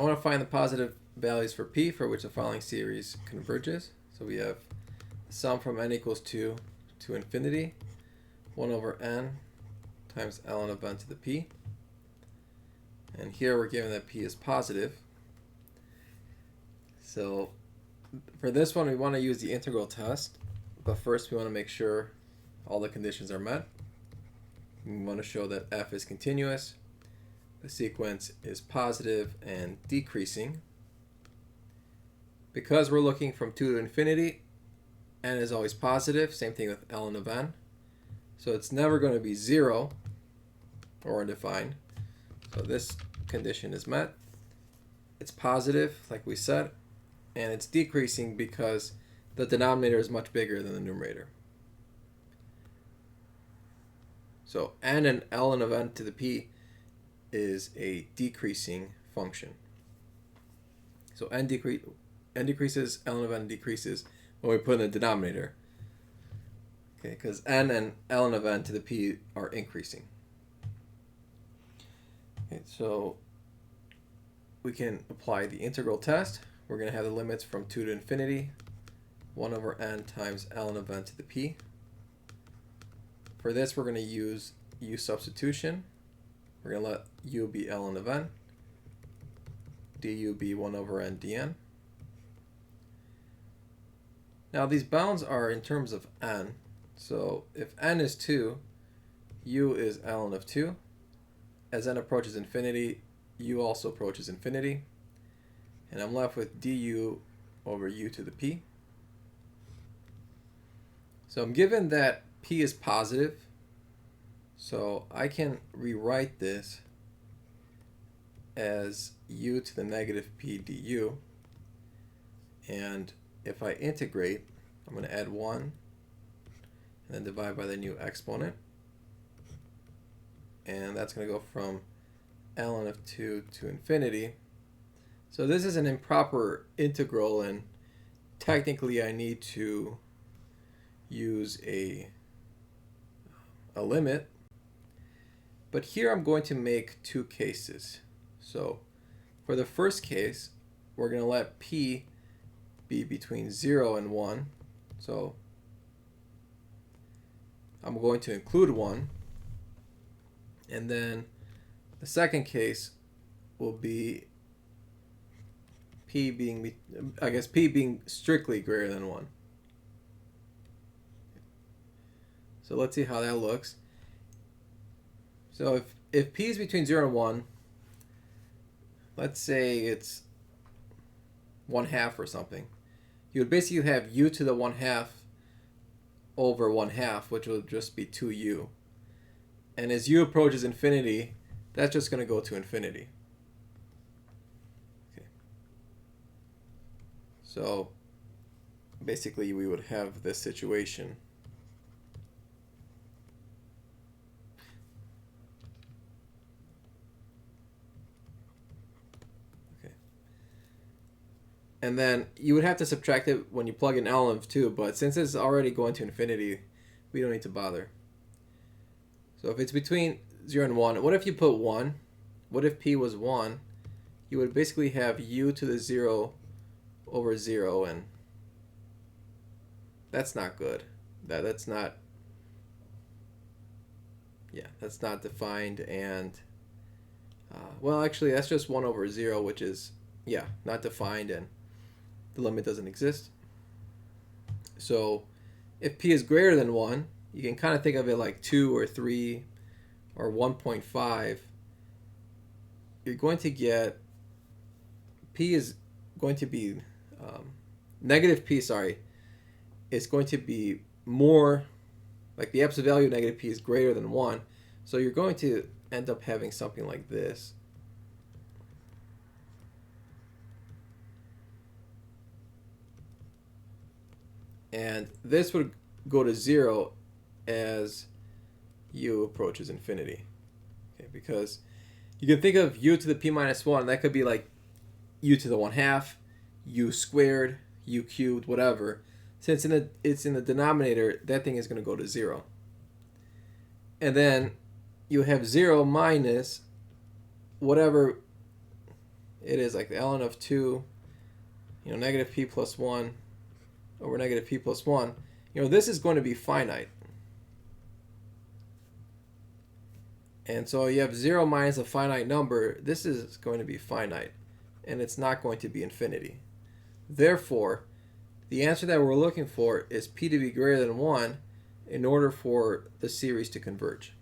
want to find the positive values for p for which the following series converges. So we have sum from n equals 2 to infinity, 1 over n times ln of n to the p. And here we're given that p is positive. So for this one, we want to use the integral test, but first we want to make sure all the conditions are met. We want to show that f is continuous, the sequence is positive and decreasing. Because we're looking from 2 to infinity, n is always positive, same thing with ln of n. So it's never going to be 0 or undefined. So this condition is met. It's positive, like we said, and it's decreasing because the denominator is much bigger than the numerator. So n and ln of n to the p is a decreasing function. So n decreases, ln of n decreases when we put in the denominator. Okay, because n and ln of n to the p are increasing. Okay, so we can apply the integral test. We're going to have the limits from 2 to infinity, 1 over n times ln of n to the p. For this, we're going to use u substitution. We're going to let u be ln of n, du be 1 over n dn. Now these bounds are in terms of n. So if n is 2, u is ln of 2. As n approaches infinity, u also approaches infinity. And I'm left with du over u to the p. So I'm given that p is positive. So I can rewrite this as u to the negative p du. And if I integrate, I'm going to add 1 and then divide by the new exponent. And that's going to go from ln of 2 to infinity. So this is an improper integral, and technically I need to use a limit. But here I'm going to make two cases. So for the first case, we're going to let p be between 0 and 1. So I'm going to include 1. And then the second case will be p being strictly greater than 1. So let's see how that looks. So if p is between 0 and 1, let's say it's 1/2 or something, you would basically have u to the 1/2 over 1/2, which will just be 2u. And as u approaches infinity, that's just going to go to infinity. Okay. So basically we would have this situation. Okay. And then you would have to subtract it when you plug in ln of 2, but since it's already going to infinity, we don't need to bother. So if it's between 0 and 1, what if you put 1? What if p was 1? You would basically have u to the 0 over 0, and that's not good. That's not defined, and well, actually that's just 1 over 0, which is not defined, and the limit doesn't exist. So if p is greater than 1, you can kind of think of it like 2 or 3 or 1.5. You're going to get p is going to be negative p, is going to be more, like the absolute value of negative p is greater than 1. So you're going to end up having something like this. And this would go to 0 as u approaches infinity. Okay, because you can think of u to the p minus 1, that could be like u to the 1/2, u squared, u cubed, whatever. Since it's in the denominator, that thing is going to go to 0. And then you have 0 minus whatever it is like the ln of 2, negative p plus 1 over negative p plus 1, this is going to be finite. And so you have 0 minus a finite number. This is going to be finite, and it's not going to be infinity. Therefore, the answer that we're looking for is p to be greater than 1 in order for the series to converge.